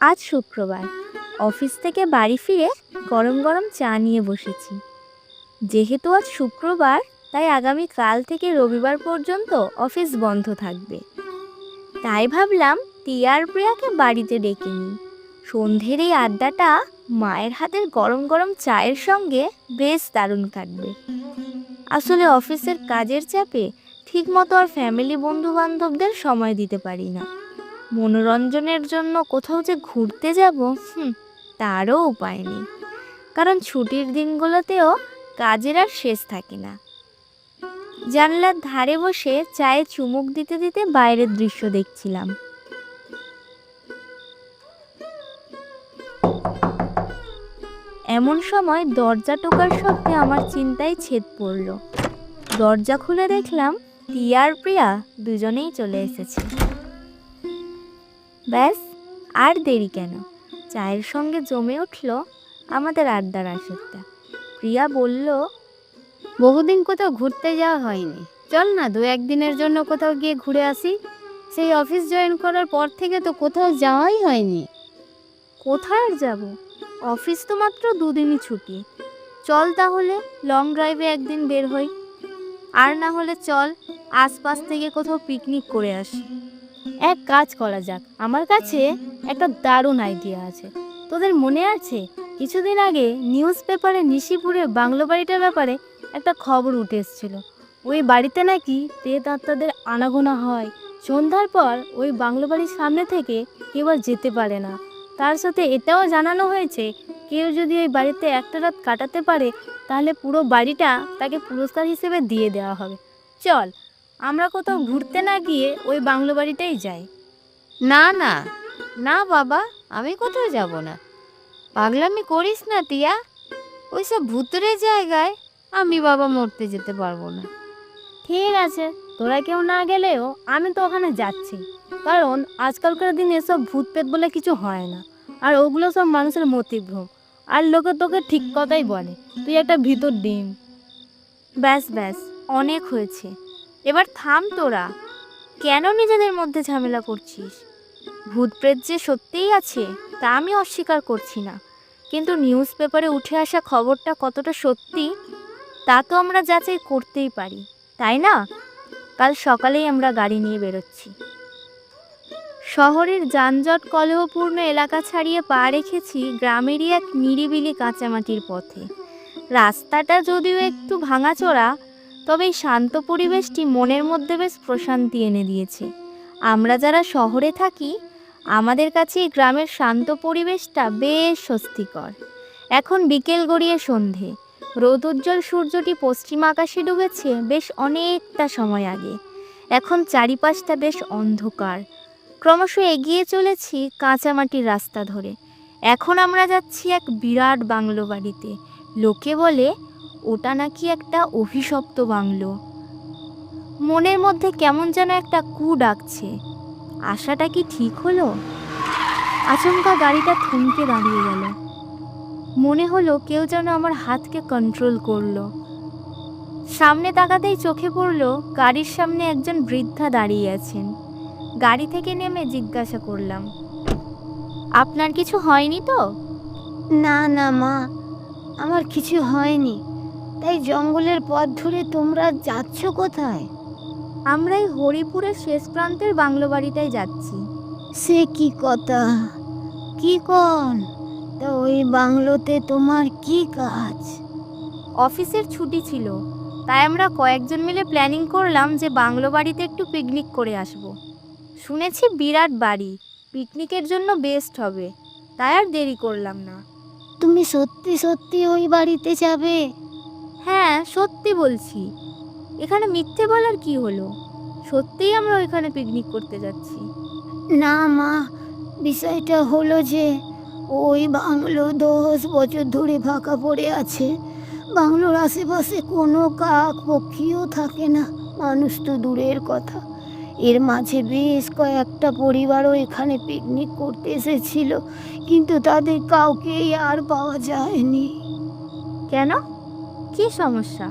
আজ শুক্রবার, অফিস থেকে বাড়ি ফিরে গরম গরম চা নিয়ে বসেছি। যেহেতু আজ শুক্রবার, তাই আগামী কাল থেকে রবিবার পর্যন্ত অফিস বন্ধ থাকবে। তাই ভাবলাম টিয়া আর প্রিয়াকে বাড়িতে ডেকে নিই। সন্ধ্যের এই আড্ডাটা মায়ের হাতের গরম গরম চায়ের সঙ্গে বেশ দারুণ কাটবে। আসলে অফিসের কাজের চাপে ঠিকমতো আর ফ্যামিলি বন্ধু বান্ধবদের সময় দিতে পারি না। মনোরঞ্জনের জন্য কোথাও যে ঘুরতে যাব, তারও উপায় নেই, কারণ ছুটির দিনগুলোতেও কাজের আর শেষ থাকে না। জানলার ধারে বসে চায়ে চুমুক দিতে দিতে বাইরের দৃশ্য দেখছিলাম। এমন সময় দরজা টোকার শব্দে আমার চিন্তায় ছেদ পড়ল। দরজা খুলে দেখলাম টিয়া আর প্রিয়া দুজনেই চলে এসেছে। ব্যাস, আর দেরি কেন, চায়ের সঙ্গে জমে উঠল আমাদের আড্ডার আসরটা। প্রিয়া বলল, বহুদিন কোথাও ঘুরতে যাওয়া হয়নি, চল না 2-1 দিনের জন্য কোথাও গিয়ে ঘুরে আসি। সেই অফিস জয়েন করার পর থেকে তো কোথাও যাওয়াই হয়নি। কোথায় আর যাব, অফিস তো মাত্র 2 দিনই ছুটি। চল তাহলে লং ড্রাইভে একদিন বের হই, আর না হলে চল আশপাশ থেকে কোথাও পিকনিক করে আসি। এক কাজ করা যাক, আমার কাছে একটা দারুণ আইডিয়া আছে। তোদের মনে আছে কিছুদিন আগে নিউজ পেপারে নিশিপুরে বাংলো বাড়িটার ব্যাপারে একটা খবর উঠে এসেছিল? ওই বাড়িতে নাকি প্রেত আত্মাদের আনাগোনা হয়। সন্ধ্যার পর ওই বাংলো বাড়ির সামনে থেকে কেউ আর যেতে পারে না। তার সাথে এটাও জানানো হয়েছে, কেউ যদি ওই বাড়িতে একটা রাত কাটাতে পারে তাহলে পুরো বাড়িটা তাকে পুরস্কার হিসেবে দিয়ে দেওয়া হবে। চল আমরা কোথাও ঘুরতে না গিয়ে ওই বাংলো বাড়িটাই যাই। না না না বাবা, আমি কোথাও যাব না। পাগলামি করিস না টিয়া, ওইসব ভূতুরে জায়গায় আমি বাবা মরতে যেতে পারবো না। ঠিক আছে, তোরা কেউ না গেলেও আমি তো ওখানে যাচ্ছি, কারণ আজকালকার দিনে এসব ভূত পেত বলে কিছু হয় না, আর ওগুলো সব মানুষের মতিভ্রম। আর লোকে তোকে ঠিক কথাই বলে, তুই একটা ভিতর ডিম। ব্যাস ব্যাস, অনেক হয়েছে, এবার থাম তোরা। কেন নিজেদের মধ্যে ঝামেলা করছিস? ভূত প্রেত যে সত্যিই আছে তা আমি অস্বীকার করছি না, কিন্তু নিউজ পেপারে উঠে আসা খবরটা কতটা সত্যি তা তো আমরা যাচাই করতেই পারি, তাই না? কাল সকালেই আমরা গাড়ি নিয়ে বেরোচ্ছি। শহরের যানজট কলহপূর্ণ এলাকা ছাড়িয়ে পা রেখেছি গ্রামেরই এক নিরিবিলি কাঁচামাটির পথে। রাস্তাটা যদিও একটু ভাঙাচোরা, তবে এই শান্ত পরিবেশটি মনের মধ্যে বেশ প্রশান্তি এনে দিয়েছে। আমরা যারা শহরে থাকি, আমাদের কাছে এই গ্রামের শান্ত পরিবেশটা বেশ স্বস্তিকর। এখন বিকেল গড়িয়ে সন্ধে, রৌদ্রোজ্জ্বল সূর্যটি পশ্চিম আকাশে ডুবেছে বেশ অনেকটা সময় আগে। এখন চারিপাশটা বেশ অন্ধকার। ক্রমশ এগিয়ে চলেছি কাঁচামাটির রাস্তা ধরে। এখন আমরা যাচ্ছি এক বিরাট বাংলো বাড়িতে। লোকে বলে ওটা নাকি একটা অভিশপ্ত বাংলো। মনের মধ্যে কেমন যেন একটা কু ডাকছে। আশাটা কি ঠিক হলো? আচমকা গাড়িটা থমকে দাঁড়িয়ে গেল। মনে হলো কেউ যেন আমার হাতকে কন্ট্রোল করলো। সামনে তাকাতেই চোখে পড়লো গাড়ির সামনে একজন বৃদ্ধা দাঁড়িয়ে আছেন। গাড়ি থেকে নেমে জিজ্ঞাসা করলাম, আপনার কিছু হয়নি তো? না না মা, আমার কিছু হয়নি। তাই জঙ্গলের পথ ধরে তোমরা যাচ্ছ কোথায়? আমরা এই হরিপুরের শেষ প্রান্তের বাংলো বাড়িটাই যাচ্ছি। সে কি কথা, কি কন? তা ওই বাংলোতে তোমার কি কাজ? অফিসের ছুটি ছিল, তাই আমরা কয়েকজন মিলে প্ল্যানিং করলাম যে বাংলো বাড়িতে একটু পিকনিক করে আসব। শুনেছি বিরাট বাড়ি, পিকনিকের জন্য বেস্ট হবে, তাই আর দেরি করলাম না। তুমি সত্যি সত্যি ওই বাড়িতে যাবে? হ্যাঁ, সত্যি বলছি, এখানে মিথ্যে বলার কি হলো? সত্যিই আমরা ওইখানে পিকনিক করতে যাচ্ছি। না মা, বিষয়টা হলো যে ওই বাংলো 10 বছর ধরে ফাঁকা পড়ে আছে। বাংলোর আশেপাশে কোনো কাক পক্ষীও থাকে না, মানুষ তো দূরের কথা। এর মাঝে বেশ কয়েকটা পরিবারও এখানে পিকনিক করতে এসেছিল, কিন্তু তাদের কাউকেই আর পাওয়া যায়নি। কেন, কি সমস্যা?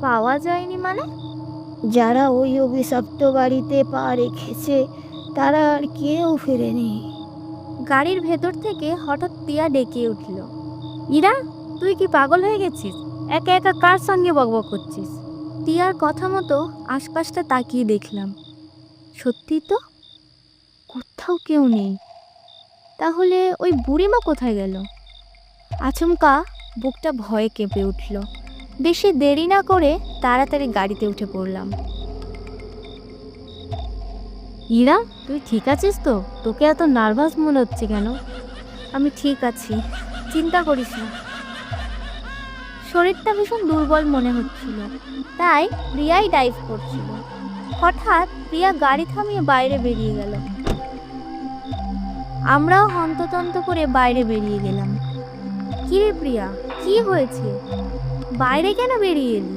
পাওয়া যায়নি মানে? যারা ওই অভিশপ্ত বাড়িতে পা রেখেছে তারা আর কেউ ফেরেনি। গাড়ির ভেতর থেকে হঠাৎ টিয়া ডেকে উঠল। ইরা, তুই কি পাগল হয়ে গেছিস? একা একা কার সঙ্গে বকবক করছিস? টিয়ার কথা মতো আশপাশটা তাকিয়ে দেখলাম, সত্যি তো কোথাও কেউ নেই। তাহলে ওই বুড়িমা কোথায় গেল? আচমকা বুকটা ভয়ে কেঁপে উঠল। বেশি দেরি না করে তাড়াতাড়ি গাড়িতে উঠে পড়লাম। ইরা, তুই ঠিক আছিস তো? তোকে এত নার্ভাস মনে হচ্ছে কেন? আমি ঠিক আছি, চিন্তা করিস না। শরীরটা ভীষণ দুর্বল মনে হচ্ছিল, তাই প্রিয়াই ডাইভ করছিল। হঠাৎ প্রিয়া গাড়ি থামিয়ে বাইরে বেরিয়ে গেল। আমরাও হন্ততন্ত করে বাইরে বেরিয়ে গেলাম। কি রে প্রিয়া, কি হয়েছে? বাইরে কেন বেরিয়ে এলি?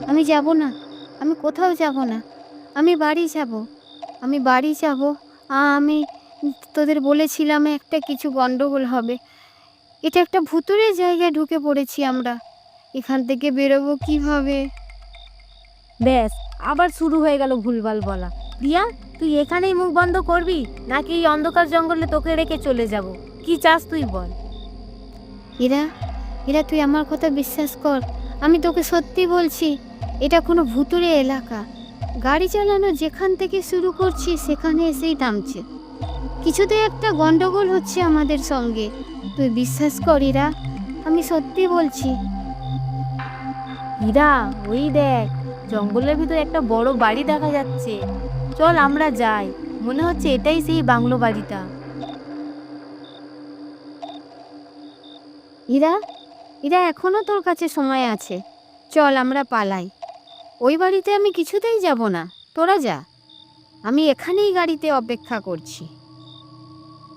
আমি যাব না, আমি কোথাও যাব না, আমি বাড়ি যাব, আমি বাড়ি যাব। আমি তোদের বলেছিলাম একটা কিছু গন্ডগোল হবে। এটা একটা ভুতুড়ে জায়গায় ঢুকে পড়েছি আমরা, এখান থেকে বেরোবো কিভাবে? ব্যাস, আবার শুরু হয়ে গেল ভুলভাল বলা। প্রিয়া, তুই এখানেই মুখ বন্ধ করবি নাকি এই অন্ধকার জঙ্গলে তোকে রেখে চলে যাব? কি চাস তুই বল? এরা তুই আমার কথা বিশ্বাস কর, আমি তোকে সত্যি বলছি, এটা কোনো ভুতুড়ে এলাকা। গাড়ি চালানো যেখান থেকে শুরু করছি সেখানে এসেই থামছে। কিছুতে একটা গন্ডগোল হচ্ছে আমাদের সঙ্গে, তুই বিশ্বাস কর ইরা, আমি সত্যি বলছি। ইরা, ওই দেখ, জঙ্গলের ভিতর একটা বড় বাড়ি দেখা যাচ্ছে। চল আমরা যাই, মনে হচ্ছে এটাই সেই বাংলো বাড়িটা। ইরা এখনো তোর কাছে সময় আছে, চল আমরা পালাই। ওই বাড়িতে আমি কিছুতেই যাব না, তোরা যা, আমি এখানেই গাড়িতে অপেক্ষা করছি।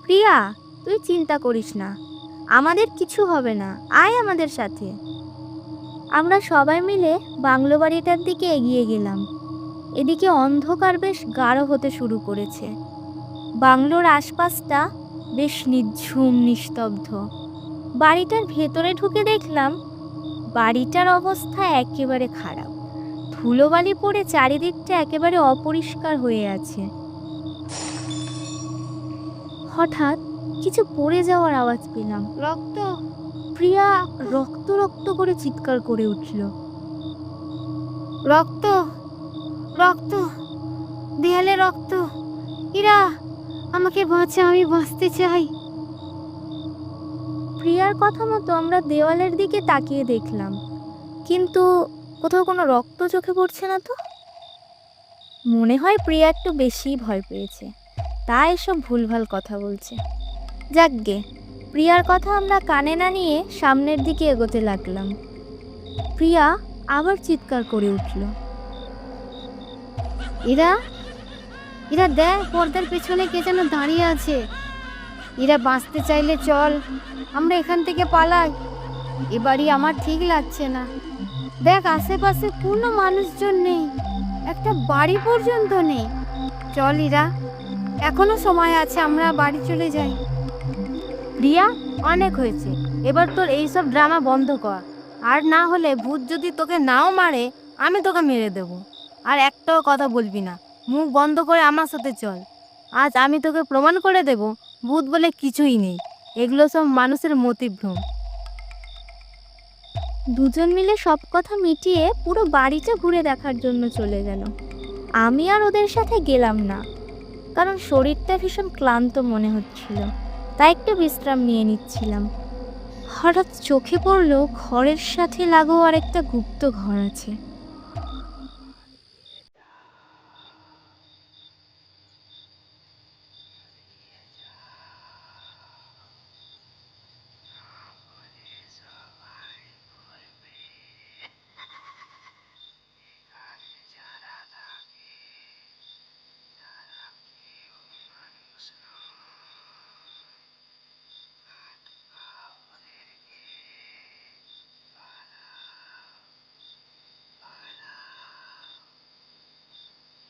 প্রিয়া, তুই চিন্তা করিস না, আমাদের কিছু হবে না, আয় আমাদের সাথে। আমরা সবাই মিলে বাংলো বাড়িটার দিকে এগিয়ে গেলাম। এদিকে অন্ধকার বেশ গাঢ় হতে শুরু করেছে। বাংলোর আশপাশটা বেশ নিঝুম নিস্তব্ধ। বাড়িটার ভেতরে ঢুকে দেখলাম বাড়িটার অবস্থা একেবারে খারাপ। ধুলোবালি পড়ে চারিদিকটা একেবারে অপরিষ্কার হয়ে আছে। হঠাৎ কিছু পড়ে যাওয়ার আওয়াজ পেলাম। রক্ত! প্রিয়া রক্ত রক্ত করে চিৎকার করে উঠল। রক্ত! রক্ত! দেয়ালে রক্ত! ইরা, আমাকে বাঁচা, আমি বাঁচতে চাই। প্রিয়ার কথা মতো আমরা দেওয়ালের দিকে তাকিয়ে দেখলাম, কিন্তু কোথাও কোনো রক্ত চোখে পড়ছে না তো। মনে হয় প্রিয়া একটু বেশি ভয় পেয়েছে, তাই এসব ভুলভাল কথা বলছে। যাকগে, প্রিয়ার কথা আমরা কানে না নিয়ে সামনের দিকে এগোতে লাগলাম। প্রিয়া আবার চিৎকার করে উঠল। ইরা দেখ, পর্দার পেছনে কে যেন দাঁড়িয়ে আছে। ইরা, বাঁচতে চাইলে চল, আমরা এখান থেকে পালাই। এ বাড়ি আমার ঠিক লাগছে না। দেখ, আশেপাশে কোনো মানুষজন নেই, একটা বাড়ি পর্যন্ত নেই। চল ইরা, এখনো সময় আছে, আমরা বাড়ি চলে যাই। প্রিয়া, অনেক হয়েছে, এবার তোর এইসব ড্রামা বন্ধ কর। আর না হলে ভূত যদি তোকে নাও মারে, আমি তোকে মেরে দেব। আর একটাও কথা বলবি না, মুখ বন্ধ করে আমার সাথে চল। আজ আমি তোকে প্রমাণ করে দেব ভূত বলে কিছুই নেই, এগুলো সব মানুষের মতিভ্রম। দুজন মিলে সব কথা মিটিয়ে পুরো বাড়িটা ঘুরে দেখার জন্য চলে গেল। আমি আর ওদের সাথে গেলাম না, কারণ শরীরটা ভীষণ ক্লান্ত মনে হচ্ছিল, তাই একটু বিশ্রাম নিয়ে নিচ্ছিলাম। হঠাৎ চোখে পড়লো ঘরের সাথে লাগোয়া আর একটা গুপ্ত ঘর আছে।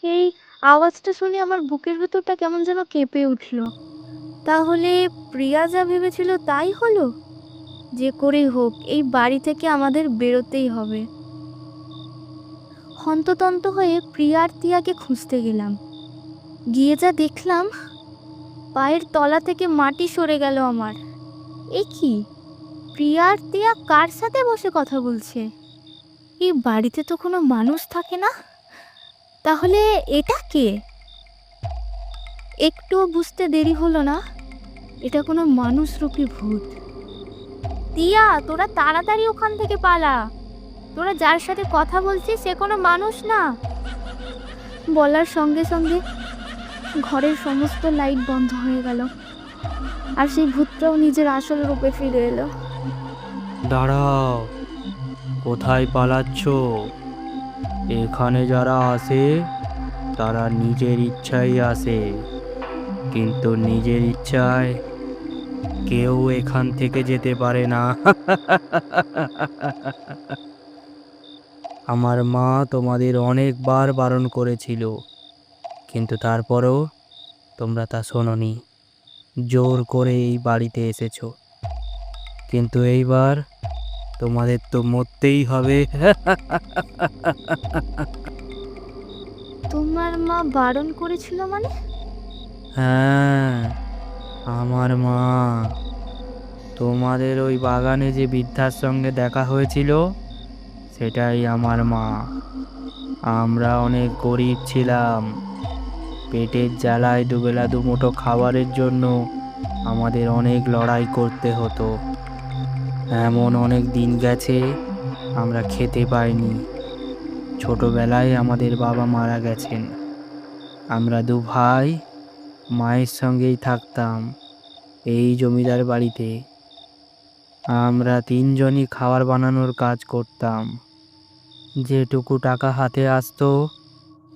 এই আওয়াজটা শুনে আমার বুকের ভেতরটা কেমন যেন কেঁপে উঠল। তাহলে প্রিয়া যা ভেবেছিল তাই হলো? যে করেই হোক এই বাড়ি থেকে আমাদের বেরোতেই হবে। হন্ততন্ত হয়ে প্রিয়া আর তিয়াকে খুঁজতে গেলাম, গিয়ে যা দেখলাম, পায়ের তলা থেকে মাটি সরে গেল আমার। এ কি, প্রিয়া আর তিয়া কার সাথে বসে কথা বলছে? এই বাড়িতে তো কোনো মানুষ থাকে না, তাহলে এটা কে? একটুও বুঝতে দেরি হলো না, এটা কোনো মানুষরূপী ভূত। তিয়া, তোরা তাড়াতাড়ি ওখান থেকে পালা, তোরা যার সাথে কথা বলছিস সে কোনো মানুষ না। বলার সঙ্গে সঙ্গে ঘরের সমস্ত লাইট বন্ধ হয়ে গেল, আর সেই ভূতটাও নিজের আসল রূপে ফিরে এলো। দাঁড়াও, কোথায় পালাচ্ছ? এখানে যারা আসে তারা নিজের ইচ্ছায় আসে, কিন্তু নিজের ইচ্ছায় কেউ এখান থেকে যেতে পারে না। আমার মা তোমাদের অনেকবার বারণ করেছিল, কিন্তু তারপরও তোমরা তা শোনোনি। জোর করে এই বাড়িতে এসেছো, কিন্তু এইবার তোমাদের তো মরতেই হবে। তোমার মা বারণ করেছিল মানে? হ্যাঁ, আমার মা। তোমাদের ওই বাগানে যে বৃদ্ধার সঙ্গে দেখা হয়েছিল সেটাই আমার মা। আমরা অনেক গরিব ছিলাম, পেটের জ্বালায় দুবেলা দুমুঠো খাবারের জন্য আমাদের অনেক লড়াই করতে হতো। এমন অনেক দিন গেছে আমরা খেতে পাইনি। ছোটবেলায় আমাদের বাবা মারা গেছেন। আমরা দু ভাই মায়ের সঙ্গেই থাকতাম এই জমিদার বাড়িতে। আমরা তিনজনই খাবার বানানোর কাজ করতাম। যেটুকু টাকা হাতে আসতো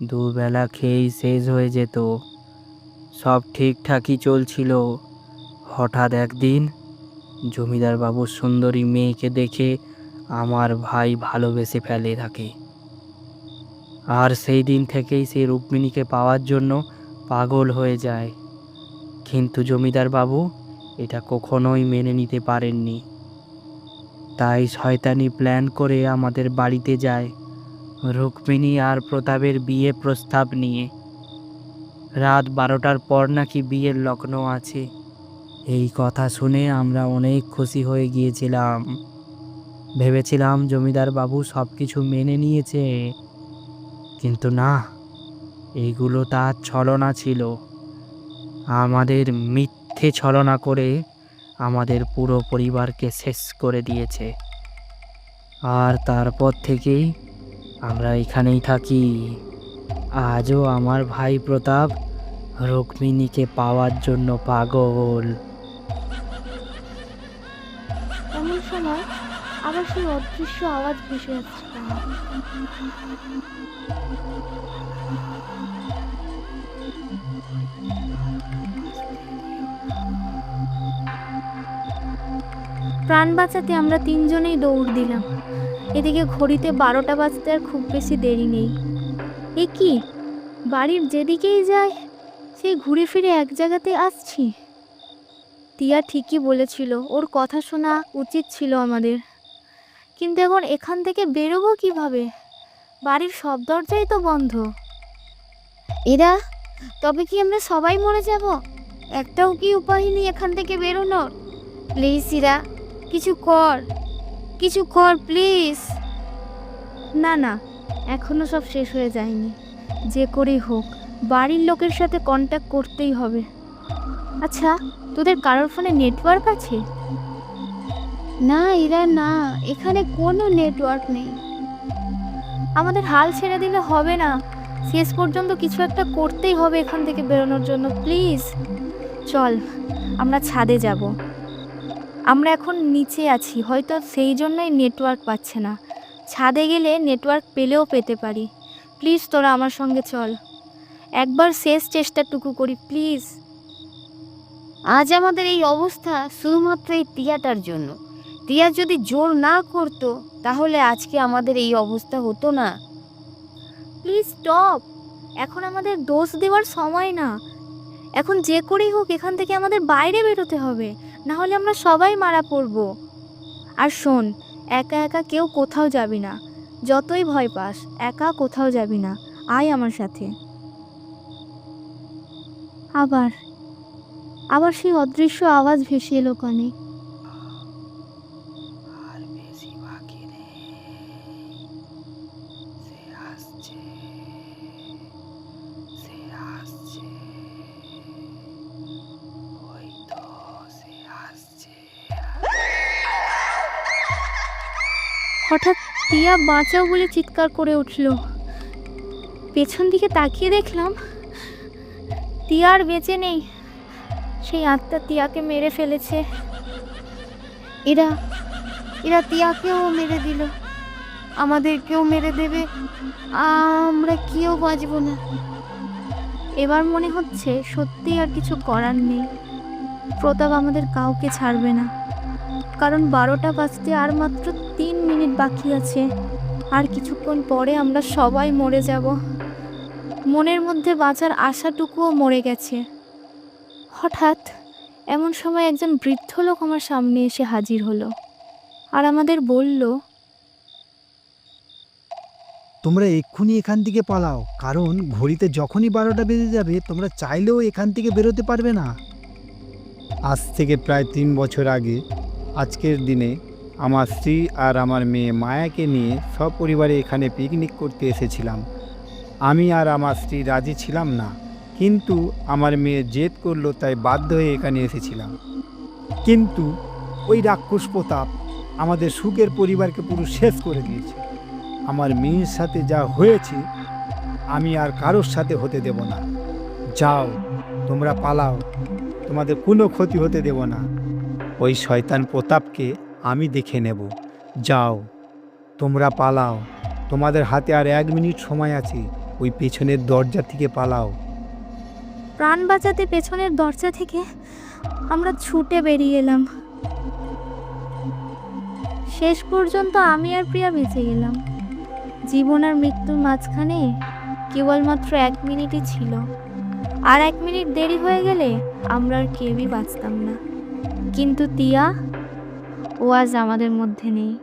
দুবেলা খেয়েই শেষ হয়ে যেত। সব ঠিকঠাকই চলছিল। হঠাৎ একদিন জমিদার বাবুর সুন্দরী মেয়েকে দেখে আমার ভাই ভালোবেসে ফেলে থাকে, আর সেই দিন থেকেই সে রুক্মিণীকে পাওয়ার জন্য পাগল হয়ে যায়। কিন্তু জমিদার বাবু এটা কখনোই মেনে নিতে পারেননি, তাই শয়তানি প্ল্যান করে আমাদের বাড়িতে যায় রুক্মিণী আর প্রতাপের বিয়ে প্রস্তাব নিয়ে। রাত 12টার পর নাকি বিয়ের লগ্ন আছে। এই কথা শুনে আমরা অনেক খুশি হয়ে গিয়েছিলাম। ভেবেছিলাম জমিদার বাবু সব কিছু মেনে নিয়েছে, কিন্তু না, এইগুলো তার ছলনা ছিল। আমাদের মিথ্যে ছলনা করে আমাদের পুরো পরিবারকে শেষ করে দিয়েছে। আর তারপর থেকেই আমরা এখানেই থাকি। আজও আমার ভাই প্রতাপ রুক্মিণীকে পাওয়ার জন্য পাগল। এমন সময় আবার সেই অদৃশ্য আওয়াজ ভেসে আসছে কানে। প্রাণ বাঁচাতে আমরা তিনজনেই দৌড় দিলাম। এদিকে ঘড়িতে 12টা বাজতে আর খুব বেশি দেরি নেই। এ কি, বাড়ির যেদিকেই যাই সেই ঘুরে ফিরে এক জায়গাতে আসছি। টিয়া ঠিকই বলেছিল, ওর কথা শোনা উচিত ছিল আমাদের। কিন্তু এখন এখান থেকে বেরোবো কিভাবে? বাড়ির সব দরজাই তো বন্ধ। এরা, তবে কি আমরা সবাই মরে যাব? একটাও কি উপায় নেই এখান থেকে বেরোনোর? প্লিজ ইরা, কিছু কর, কিছু কর প্লিজ। না না, এখনো সব শেষ হয়ে যায়নি। যে করেই হোক বাড়ির লোকের সাথে কন্ট্যাক্ট করতেই হবে। আচ্ছা, তোদের কারোর ফোনে নেটওয়ার্ক আছে? না ইরা, না, এখানে কোনো নেটওয়ার্ক নেই। আমাদের হাল ছেড়ে দিলে হবে না, শেষ পর্যন্ত কিছু একটা করতেই হবে এখান থেকে বেরোনোর জন্য। প্লিজ চল, আমরা ছাদে যাব। আমরা এখন নিচে আছি, হয়তো সেই জন্যই নেটওয়ার্ক পাচ্ছে না। ছাদে গেলে নেটওয়ার্ক পেলেও পেতে পারি। প্লিজ তোরা আমার সঙ্গে চল, একবার শেষ চেষ্টাটুকু করি প্লিজ। আজ আমাদের এই অবস্থা শুধুমাত্র এই টিয়াটার জন্য। টিয়া যদি জোর না করতো তাহলে আজকে আমাদের এই অবস্থা হতো না। প্লিজ স্টপ, এখন আমাদের দোষ দেওয়ার সময় না। এখন যে করেই হোক এখান থেকে আমাদের বাইরে বেরোতে হবে, না হলে আমরা সবাই মারা পড়ব। আর শোন, একা একা কেউ কোথাও যাবি না। যতই ভয় পাস, একা কোথাও যাবি না, আয় আমার সাথে। আবার আবার সেই অদৃশ্য আওয়াজ ভেসে এলো কানে। আর বেশি বাকি নেই, সে আসছে, সে আসছে, ওই তো সে আসছে। হঠাৎ টিয়া বাঁচাও বলে চিৎকার করে উঠল। পেছন দিকে তাকিয়ে দেখলাম টিয়া আর বেঁচে নেই। সেই আত্মা টিয়াকে মেরে ফেলেছে। এরা এরা টিয়াকেও মেরে দিল, আমাদেরকেও মেরে দেবে, আমরা কেউ বাঁচব না। এবার মনে হচ্ছে সত্যি আর কিছু করার নেই। প্রতাপ আমাদের কাউকে ছাড়বে না, কারণ 12টা বাজতে আর মাত্র 3 মিনিট বাকি আছে। আর কিছুক্ষণ পরে আমরা সবাই মরে যাব। মনের মধ্যে বাঁচার আশাটুকুও মরে গেছে। হঠাৎ এমন সময় একজন বৃদ্ধ লোক আমার সামনে এসে হাজির হলো আর আমাদের বলল, তোমরা এক্ষুনি এখান থেকে পালাও, কারণ ঘড়িতে যখনই 12টা বেজে যাবে তোমরা চাইলেও এখান থেকে বেরোতে পারবে না। আজ থেকে প্রায় 3 বছর আগে আজকের দিনে আমার স্ত্রী আর আমার মেয়ে মায়াকে নিয়ে সপরিবারে এখানে পিকনিক করতে এসেছিলাম। আমি আর আমার স্ত্রী রাজি ছিলাম না, কিন্তু আমার মেয়ে জেদ করলো, তাই বাধ্য হয়ে এখানে এসেছিলাম। কিন্তু ওই রাক্ষস প্রতাপ আমাদের সুখের পরিবারকে পুরো শেষ করে দিয়েছে। আমার মেয়ের সাথে যা হয়েছে আমি আর কারোর সাথে হতে দেব না। যাও, তোমরা পালাও, তোমাদের কোনো ক্ষতি হতে দেব না। ওই শয়তান প্রতাপকে আমি দেখে নেব। যাও, তোমরা পালাও, তোমাদের হাতে আর 1 মিনিট সময় আছে। ওই পেছনের দরজা থেকে পালাও। প্রাণ বাঁচাতে পেছনের দরজা থেকে আমরা ছুটে বেরিয়ে এলাম। শেষ পর্যন্ত আমি আর প্রিয়া বেঁচে গেলাম। জীবন আর মৃত্যুর মাঝখানে কেবলমাত্র 1 মিনিটই ছিল। আর 1 মিনিট দেরি হয়ে গেলে আমরা আর কেউই বাঁচতাম না। কিন্তু টিয়া, ও আজ আমাদের মধ্যে নেই।